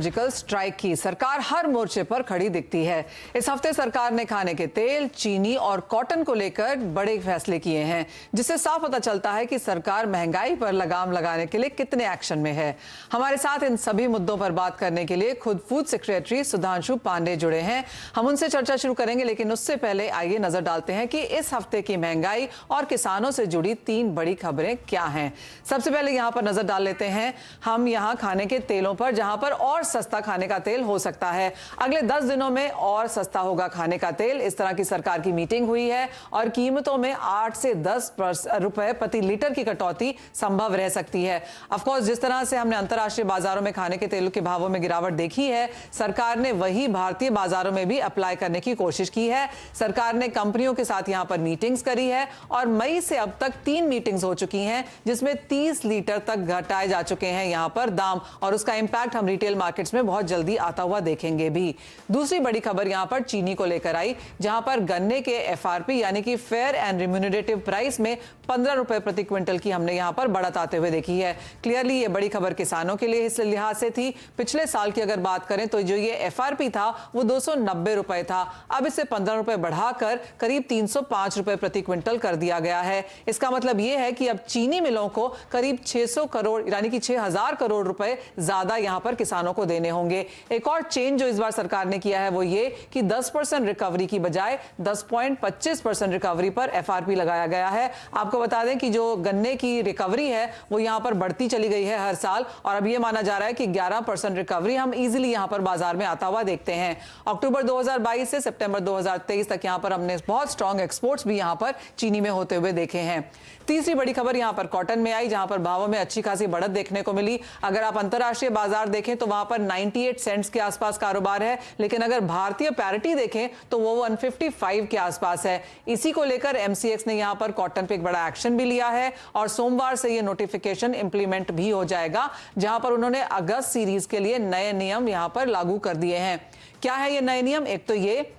Surgical strike की सरकार हर मोर्चे पर खड़ी दिखती है। इस हफ्ते सरकार ने खाने के तेल, चीनी और कॉटन को लेकर बड़े फैसले किए हैं, जिससे साफ पता चलता है कि सरकार महंगाई पर लगाम लगाने के लिए कितने एक्शन में है। हमारे साथ इन सभी मुद्दों पर बात करने के लिए खुद फूड सेक्रेटरी सुधांशु पांडे जुड़े हैं। हम उनसे चर्चा शुरू करेंगे, लेकिन उससे पहले आइए नजर डालते हैं कि इस हफ्ते की महंगाई और किसानों से जुड़ी 3 बड़ी खबरें क्या हैं। सबसे पहले यहां पर नजर डाल लेते हैं हम यहां खाने के तेलों पर, जहां पर और सस्ता खाने का तेल हो सकता है। अगले 10 दिनों में और सस्ता होगा खाने का तेल, इस तरह की सरकार की मीटिंग हुई है और कीमतों में 8 से 10 रुपए प्रति लीटर की कटौती संभव रह सकती है। ऑफ कोर्स जिस तरह से हमने अंतर्राष्ट्रीय बाजारों में खाने के तेलों के भावों में गिरावट देखी है, सरकार ने वही भारतीय बाजारों में भी अप्लाई करने की कोशिश की है। सरकार ने कंपनियों के साथ यहां पर मीटिंग्स करी है और मई से अब तक 3 मीटिंग्स हो चुकी हैं, जिसमें 30 लीटर तक घटाए जा चुके हैं यहां पर दाम, और उसका इंपैक्ट हम रिटेल मार्केट्स में बहुत जल्दी आता हुआ देखेंगे भी। दूसरी बड़ी खबर यहां पर चीनी को लेकर आई, जहां पर गन्ने के एफआरपी यानी कि फेयर एंड रिम्यूनरेटिव प्राइस में 15 रुपए प्रति क्विंटल की हमने यहां पर बढ़त आते हुए देखी है। क्लियरली ये बड़ी खबर किसानों के लिए इस लिहाज से थी। पिछले साल की अगर बात करें तो जो ये एफआरपी था वो 290 रुपए था, अब इसे 15 रुपए बढ़ाकर करीब 305 रुपए प्रति क्विंटल कर दिया गया है। इसका मतलब यह है कि अब चीनी मिलों को करीब 600 करोड़ यानी कि 6000 करोड़ रुपए ज्यादा यहां पर किसानों को देने होंगे। एक और चेंज जो इस बार सरकार ने किया है वो ये कि 10% रिकवरी की बजाय 10.25% रिकवरी पर एफआरपी लगाया गया है। आपको बता दें कि जो गन्ने की रिकवरी है वो यहां पर बढ़ती चली गई है हर साल, और अब ये माना जा रहा है कि 11% रिकवरी हम इजीली यहां पर बाजार में आता हुआ देखते हैं। अक्टूबर 2022 से सितंबर 2023 तक यहां पर हमने बहुत स्ट्रॉन्ग एक्सपोर्ट्स भी यहां पर चीनी में होते हुए देखे हैं। तीसरी बड़ी खबर यहां पर कॉटन में आई, जहां पर भावों में अच्छी खासी बढ़त देखने को मिली। अगर आप अंतरराष्ट्रीय बाजार देखें तो वहां पर 98 सेंट्स के आसपास कारोबार है, लेकिन अगर भारतीय पैरिटी देखें तो वो 155 के आसपास है। इसी को लेकर एमसीएक्स ने यहां पर कॉटन पे एक बड़ा एक्शन भी लिया है और सोमवार से ये नोटिफिकेशन इंप्लीमेंट भी हो जाएगा, जहां पर उन्होंने अगस्त सीरीज के लिए नए नियम यहां पर लागू कर दिए हैं। क्या है ये नए नियम? एक तो ये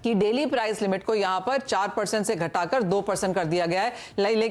कि डेली प्राइस लिमिट को यहां पर 4% से घटाकर 2% कर दिया गया है,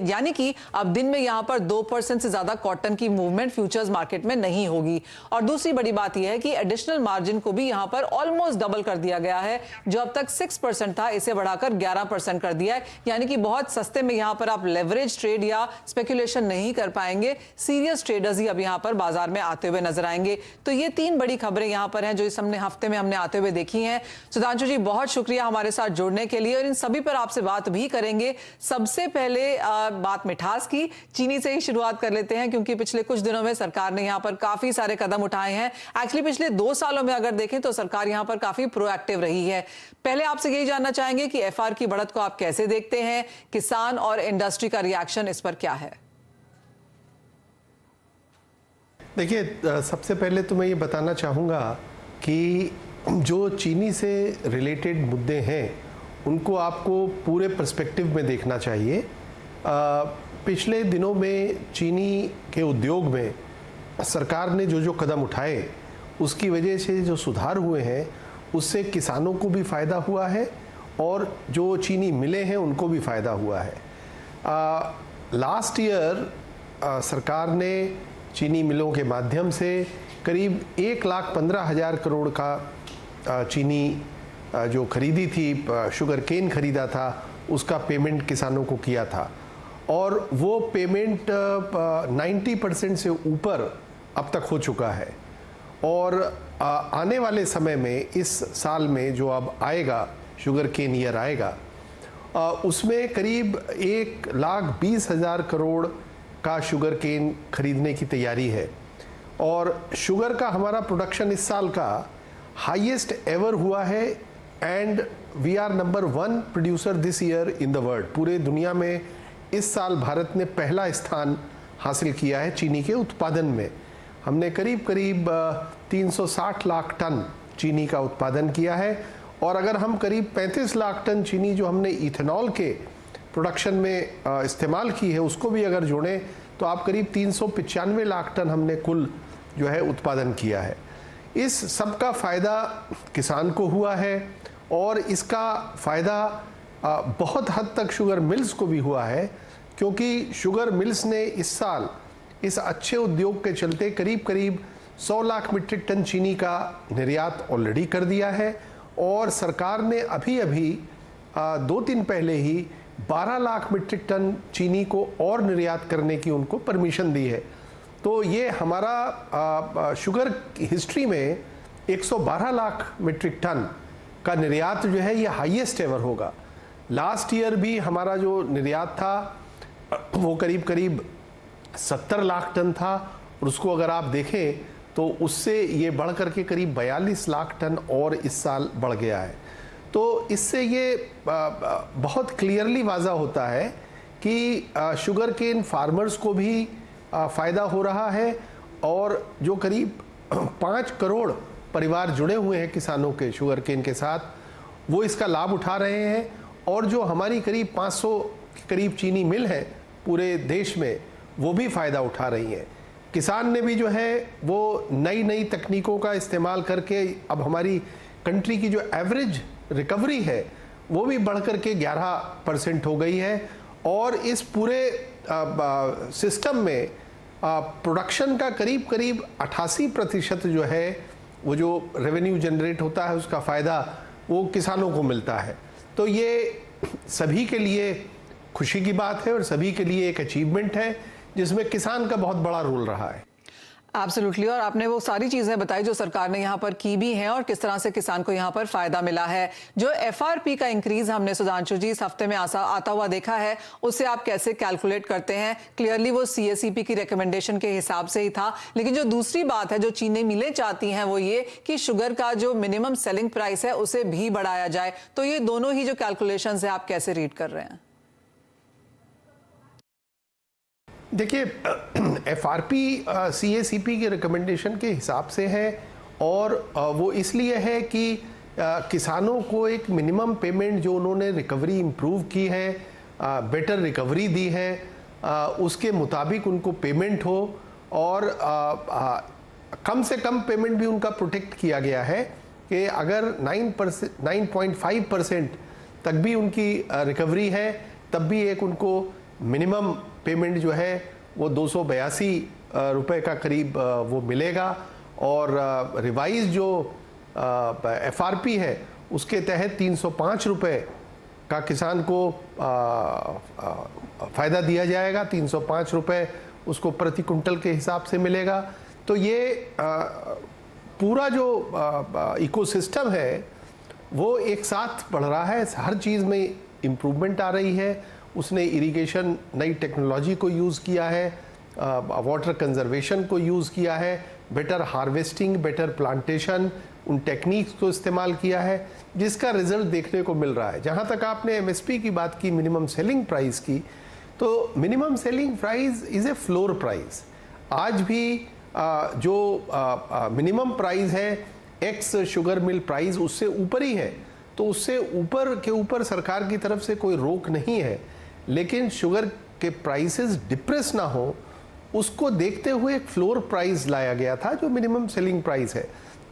यानी कि अब दिन में यहां पर 2% से ज्यादा कॉटन की मूवमेंट फ्यूचर्स मार्केट में नहीं होगी। और दूसरी बड़ी बात यह है कि एडिशनल मार्जिन को भी यहां पर ऑलमोस्ट डबल कर दिया गया है। जो अब तक 6% था, इसे बढ़ाकर 11% कर दिया है, यानी कि बहुत सस्ते में यहां पर आप लेवरेज ट्रेड या स्पेकुलेशन नहीं कर पाएंगे। सीरियस ट्रेडर्स ही अब यहां पर बाजार में आते हुए नजर आएंगे। तो ये 3 बड़ी खबरें यहां पर हैं जो इस हफ्ते में हमने आते हुए देखी हैं। सुधांशु जी, बहुत शुक्रिया हमारे साथ जुड़ने के लिए, और इन सभी पर आपसे बात भी करेंगे। सबसे पहले बात मिठास की, चीनी से ही शुरुआत कर लेते हैं, क्योंकि पिछले कुछ दिनों में सरकार ने यहां पर काफी सारे कदम उठाए हैं। एक्चुअली पिछले 2 सालों में अगर देखें तो सरकार यहां पर काफी प्रोएक्टिव रही है। पहले आपसे यही जानना चाहेंगे कि एफआर की बढ़त को आप कैसे देखते हैं, किसान और इंडस्ट्री का रिएक्शन इस पर क्या है? देखिए, सबसे पहले तो मैं ये बताना चाहूँगा कि जो चीनी से रिलेटेड मुद्दे हैं उनको आपको पूरे पर्सपेक्टिव में देखना चाहिए। पिछले दिनों में चीनी के उद्योग में सरकार ने जो कदम उठाए उसकी वजह से जो सुधार हुए हैं उससे किसानों को भी फ़ायदा हुआ है और जो चीनी मिलें हैं उनको भी फ़ायदा हुआ है। लास्ट ईयर सरकार ने चीनी मिलों के माध्यम से करीब 1,15,000 करोड़ का चीनी जो खरीदी थी, शुगर केन खरीदा था, उसका पेमेंट किसानों को किया था, और वो पेमेंट 90% से ऊपर अब तक हो चुका है। और आने वाले समय में, इस साल में जो अब आएगा, शुगर केन ईयर आएगा, उसमें करीब 1,20,000 करोड़ का शुगर केन खरीदने की तैयारी है। और शुगर का हमारा प्रोडक्शन इस साल का हाईएस्ट एवर हुआ है, and we are number 1 producer this year in the world. पूरे दुनिया में इस साल भारत ने पहला स्थान हासिल किया है चीनी के उत्पादन में। हमने करीब 360 लाख टन चीनी का उत्पादन किया है, और अगर हम करीब 35 लाख टन चीनी जो हमने इथेनॉल के प्रोडक्शन में इस्तेमाल की है उसको भी अगर जोड़ें तो आप करीब 395 लाख टन हमने कुल जो है उत्पादन किया है। इस सब का फ़ायदा किसान को हुआ है, और इसका फ़ायदा बहुत हद तक शुगर मिल्स को भी हुआ है, क्योंकि शुगर मिल्स ने इस साल इस अच्छे उद्योग के चलते करीब 100 लाख मीट्रिक टन चीनी का निर्यात ऑलरेडी कर दिया है और सरकार ने अभी अभी 2 दिन पहले ही 12 लाख मीट्रिक टन चीनी को और निर्यात करने की उनको परमिशन दी है। तो ये हमारा शुगर हिस्ट्री में 112 लाख मीट्रिक टन का निर्यात जो है ये हाईएस्ट एवर होगा। लास्ट ईयर भी हमारा जो निर्यात था वो करीब करीब 70 लाख टन था और उसको अगर आप देखें तो उससे ये बढ़ करके करीब 42 लाख टन और इस साल बढ़ गया है। तो इससे ये बहुत क्लियरली वाज़ा होता है कि शुगर केन फार्मर्स को भी फ़ायदा हो रहा है और जो करीब 5 करोड़ परिवार जुड़े हुए हैं किसानों के शुगर केन के साथ वो इसका लाभ उठा रहे हैं और जो हमारी करीब 500 के करीब चीनी मिल है पूरे देश में वो भी फ़ायदा उठा रही हैं। किसान ने भी जो है वो नई नई तकनीकों का इस्तेमाल करके अब हमारी कंट्री की जो एवरेज रिकवरी है वो भी बढ़ कर के 11% हो गई है और इस पूरे सिस्टम में प्रोडक्शन का करीब करीब 88% जो है वो जो रेवेन्यू जनरेट होता है उसका फ़ायदा वो किसानों को मिलता है। तो ये सभी के लिए खुशी की बात है और सभी के लिए एक अचीवमेंट है जिसमें किसान का बहुत बड़ा रोल रहा है। एब्सोल्युटली, और आपने वो सारी चीजें बताई जो सरकार ने यहाँ पर की भी हैं और किस तरह से किसान को यहाँ पर फायदा मिला है। जो एफआरपी का इंक्रीज हमने सुधांशु जी इस हफ्ते में आता हुआ देखा है उससे आप कैसे कैलकुलेट करते हैं? क्लियरली वो सीएसईपी की रिकमेंडेशन के हिसाब से ही था, लेकिन जो दूसरी बात है जो चीनी मिलें चाहती हैं वो ये कि शुगर का जो मिनिमम सेलिंग प्राइस है उसे भी बढ़ाया जाए। तो ये दोनों ही जो कैलकुलेशन है आप कैसे रीड कर रहे हैं? देखिए, एफआरपी सीएसईपी के रिकमेंडेशन के हिसाब से है और वो इसलिए है कि किसानों को एक मिनिमम पेमेंट जो उन्होंने रिकवरी इम्प्रूव की है, बेटर रिकवरी दी है, उसके मुताबिक उनको पेमेंट हो और कम से कम पेमेंट भी उनका प्रोटेक्ट किया गया है कि अगर 9.5% तक भी उनकी रिकवरी है तब भी एक उनको मिनिमम पेमेंट जो है वो 282 रुपए का करीब वो मिलेगा और रिवाइज जो एफआरपी है उसके तहत 305 रुपए का किसान को फ़ायदा दिया जाएगा। 305 रुपए उसको प्रति कुंटल के हिसाब से मिलेगा। तो ये पूरा जो इकोसिस्टम है वो एक साथ बढ़ रहा है, हर चीज़ में इम्प्रूवमेंट आ रही है। उसने इरिगेशन नई टेक्नोलॉजी को यूज़ किया है, वाटर कंजर्वेशन को यूज़ किया है, बेटर हार्वेस्टिंग, बेटर प्लांटेशन, उन टेक्निक्स को इस्तेमाल किया है जिसका रिजल्ट देखने को मिल रहा है। जहाँ तक आपने एमएसपी की बात की, मिनिमम सेलिंग प्राइस की, तो minimum selling price is a floor price. आज भी जो मिनिमम प्राइस है एक्स शुगर मिल प्राइस उससे ऊपर ही है, तो उससे ऊपर के ऊपर सरकार की तरफ से कोई रोक नहीं है, लेकिन शुगर के प्राइसेस डिप्रेस ना हो उसको देखते हुए एक फ्लोर प्राइस लाया गया था जो मिनिमम सेलिंग प्राइस है।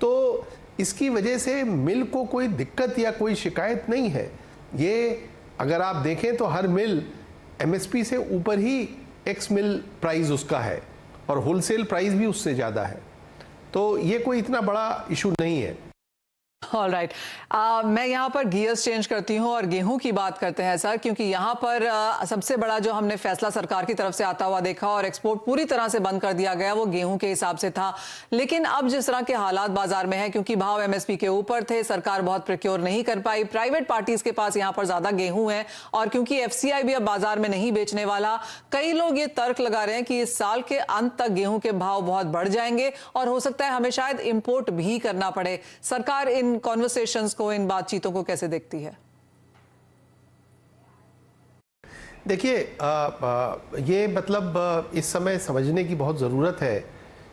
तो इसकी वजह से मिल को कोई दिक्कत या कोई शिकायत नहीं है। ये अगर आप देखें तो हर मिल एमएसपी से ऊपर ही एक्स मिल प्राइस उसका है और होलसेल प्राइस भी उससे ज़्यादा है, तो ये कोई इतना बड़ा इशू नहीं है। ऑल राइट, मैं यहाँ पर गियर्स चेंज करती हूँ और गेहूं की बात करते हैं सर, क्योंकि यहाँ पर सबसे बड़ा जो हमने फैसला सरकार की तरफ से आता हुआ देखा और एक्सपोर्ट पूरी तरह से बंद कर दिया गया वो गेहूं के हिसाब से था। लेकिन अब जिस तरह के हालात बाजार में है, क्योंकि भाव एमएसपी के ऊपर थे, सरकार बहुत प्रोक्योर नहीं कर पाई, प्राइवेट पार्टीज के पास यहाँ पर ज्यादा गेहूं है और क्योंकि एफसीआई भी अब बाजार में नहीं बेचने वाला, कई लोग ये तर्क लगा रहे हैं कि इस साल के अंत तक गेहूं के भाव बहुत बढ़ जाएंगे और हो सकता है हमें शायद इंपोर्ट भी करना पड़े। सरकार इन कॉन्वर्सेशंस को, इन बातचीतों को कैसे देखती है? देखिए, ये मतलब इस समय समझने की बहुत ज़रूरत है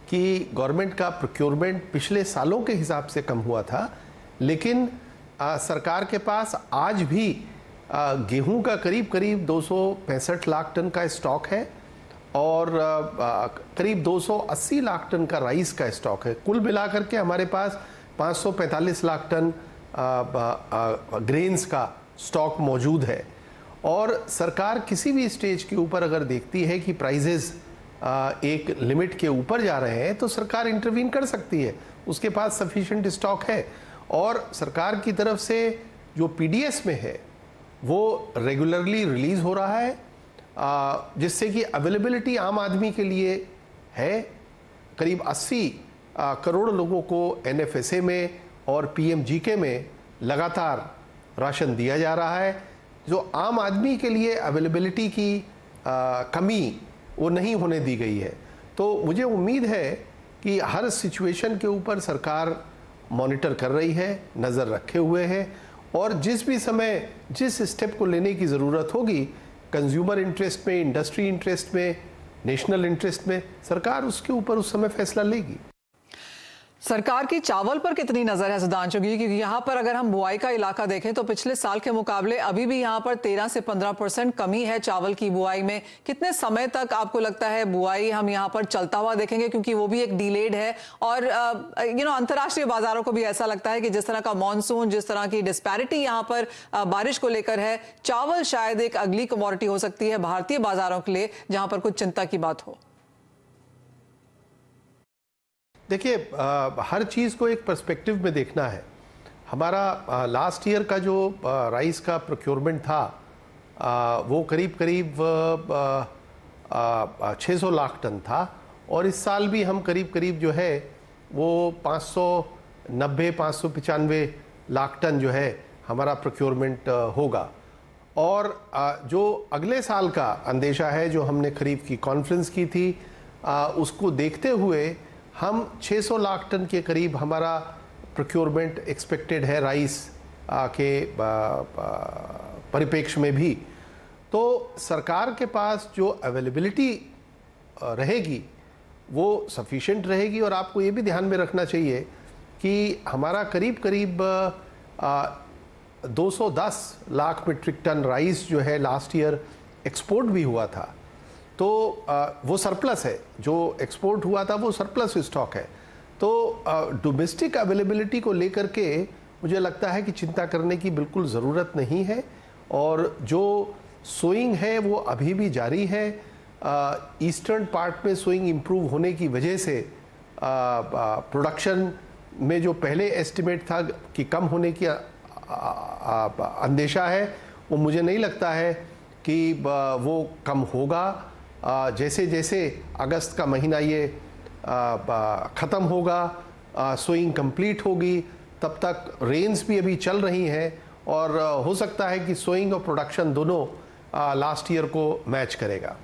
कि गवर्नमेंट का प्रोक्योरमेंट पिछले सालों के हिसाब से कम हुआ था, लेकिन सरकार के पास आज भी गेहूं का करीब करीब 265 लाख टन का स्टॉक है और करीब 280 लाख टन का राइस का स्टॉक है। कुल मिलाकर के हमारे पास 545 लाख टन ग्रेन्स का स्टॉक मौजूद है और सरकार किसी भी स्टेज के ऊपर अगर देखती है कि प्राइजेस एक लिमिट के ऊपर जा रहे हैं तो सरकार इंटरवीन कर सकती है, उसके पास सफिशिएंट स्टॉक है। और सरकार की तरफ से जो पीडीएस में है वो रेगुलरली रिलीज हो रहा है, जिससे कि अवेलेबिलिटी आम आदमी के लिए है। करीब 80 करोड़ लोगों को एनएफएसए में और पीएमजीके में लगातार राशन दिया जा रहा है। जो आम आदमी के लिए अवेलेबिलिटी की कमी वो नहीं होने दी गई है। तो मुझे उम्मीद है कि हर सिचुएशन के ऊपर सरकार मॉनिटर कर रही है, नज़र रखे हुए है, और जिस भी समय जिस स्टेप को लेने की ज़रूरत होगी, कंज्यूमर इंटरेस्ट में, इंडस्ट्री इंटरेस्ट में, नेशनल इंटरेस्ट में, सरकार उसके ऊपर उस समय फैसला लेगी। सरकार की चावल पर कितनी नजर है सुधांशु जी? क्योंकि यहाँ पर अगर हम बुआई का इलाका देखें तो पिछले साल के मुकाबले अभी भी यहाँ पर 13 से 15% कमी है चावल की बुआई में। कितने समय तक आपको लगता है बुआई हम यहाँ पर चलता हुआ देखेंगे, क्योंकि वो भी एक डिलेड है? और अंतर्राष्ट्रीय बाजारों को भी ऐसा लगता है कि जिस तरह का मानसून, जिस तरह की डिस्पैरिटी यहाँ पर बारिश को लेकर है, चावल शायद एक अगली कमोडिटी हो सकती है भारतीय बाजारों के लिए जहां पर कुछ चिंता की बात हो। देखिए, हर चीज़ को एक पर्सपेक्टिव में देखना है। हमारा लास्ट ईयर का जो राइस का प्रोक्योरमेंट था वो करीब 600 लाख टन था, और इस साल भी हम करीब जो है वो 595 लाख टन जो है हमारा प्रोक्योरमेंट होगा। और जो अगले साल का अंदेशा है, जो हमने खरीफ की कॉन्फ्रेंस की थी, उसको देखते हुए हम 600 लाख टन के करीब हमारा प्रोक्योरमेंट एक्सपेक्टेड है राइस के परिप्रेक्ष्य में भी। तो सरकार के पास जो अवेलेबिलिटी रहेगी वो सफिशिएंट रहेगी। और आपको ये भी ध्यान में रखना चाहिए कि हमारा करीब 210 लाख मीट्रिक टन राइस जो है लास्ट ईयर एक्सपोर्ट भी हुआ था, तो वो सरप्लस है। जो एक्सपोर्ट हुआ था वो सरप्लस स्टॉक है। तो डोमेस्टिक अवेलेबिलिटी को लेकर के मुझे लगता है कि चिंता करने की बिल्कुल ज़रूरत नहीं है। और जो सोइंग है वो अभी भी जारी है। ईस्टर्न पार्ट में सोइंग इम्प्रूव होने की वजह से प्रोडक्शन में जो पहले एस्टिमेट था कि कम होने की अंदेशा है, वो मुझे नहीं लगता है कि वो कम होगा। जैसे जैसे अगस्त का महीना ये ख़त्म होगा, सोइंग कंप्लीट होगी, तब तक रेन्स भी अभी चल रही हैं, और हो सकता है कि सोइंग और प्रोडक्शन दोनों लास्ट ईयर को मैच करेगा।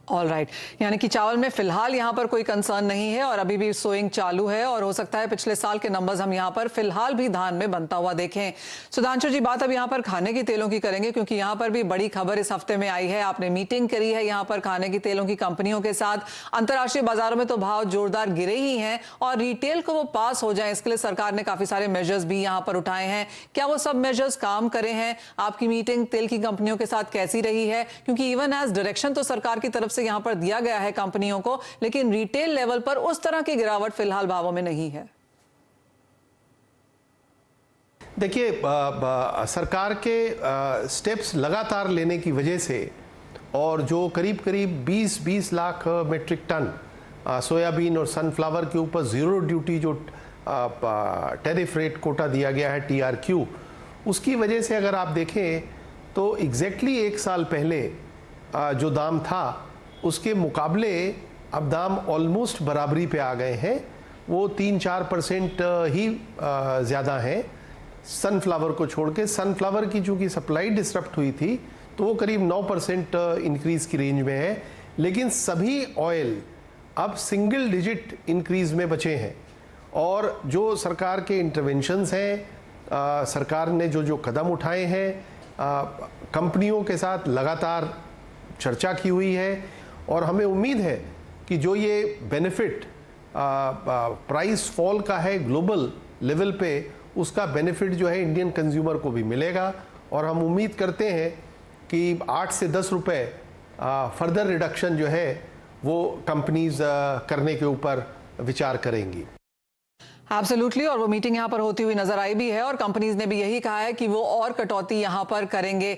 ऑल राइट, यानी कि चावल में फिलहाल यहाँ पर कोई कंसर्न नहीं है और अभी भी सोइंग चालू है, और हो सकता है पिछले साल के नंबर्स हम यहाँ पर फिलहाल भी धान में बनता हुआ देखें। सुधांशु जी, बात अब यहाँ पर खाने की तेलों की करेंगे, क्योंकि यहाँ पर भी बड़ी खबर इस हफ्ते में आई है। आपने मीटिंग करी है यहाँ पर खाने की तेलों की कंपनियों के साथ। अंतर्राष्ट्रीय बाजारों में तो भाव जोरदार गिरे ही हैं, और रिटेल को वो पास हो जाए इसके लिए सरकार ने काफी सारे मेजर्स भी यहाँ पर उठाए हैं। क्या वो सब मेजर्स काम करे हैं? आपकी मीटिंग तेल की कंपनियों के साथ कैसी रही है? क्योंकि इवन एज डायरेक्शन तो सरकार की तरफ से यहाँ पर दिया गया है कंपनियों को, लेकिन रिटेल लेवल पर उस तरह की गिरावट फिलहाल भावों में नहीं है। देखिए, सरकार के स्टेप्स लगातार लेने की वजह से, और जो करीब 20 लाख मीट्रिक टन सोयाबीन और सनफ्लावर के ऊपर जीरो ड्यूटी जो टैरिफ रेट कोटा दिया गया है TRQ, उसकी वजह से अगर आप देखें तो एग्जैक्टली एक साल पहले जो दाम था उसके मुकाबले अब दाम ऑलमोस्ट बराबरी पे आ गए हैं। वो 3-4% ही ज़्यादा हैं सनफ्लावर को छोड़ के। सनफ्लावर की चूँकि सप्लाई डिसरप्ट हुई थी तो वो करीब 9% इंक्रीज़ की रेंज में है, लेकिन सभी ऑयल अब सिंगल डिजिट इंक्रीज़ में बचे हैं। और जो सरकार के इंटरवेंशंस हैं, सरकार ने जो कदम उठाए हैं, कंपनियों के साथ लगातार चर्चा की हुई है, और हमें उम्मीद है कि जो ये बेनिफिट प्राइस फॉल का है ग्लोबल लेवल पे, उसका बेनिफिट जो है इंडियन कंज्यूमर को भी मिलेगा। और हम उम्मीद करते हैं कि 8 से 10 रुपए फर्दर रिडक्शन जो है वो कंपनीज करने के ऊपर विचार करेंगी। एब्सोल्युटली, और वो मीटिंग यहाँ पर होती हुई नजर आई भी है, और कंपनीज ने भी यही कहा है कि वो और कटौती यहाँ पर करेंगे।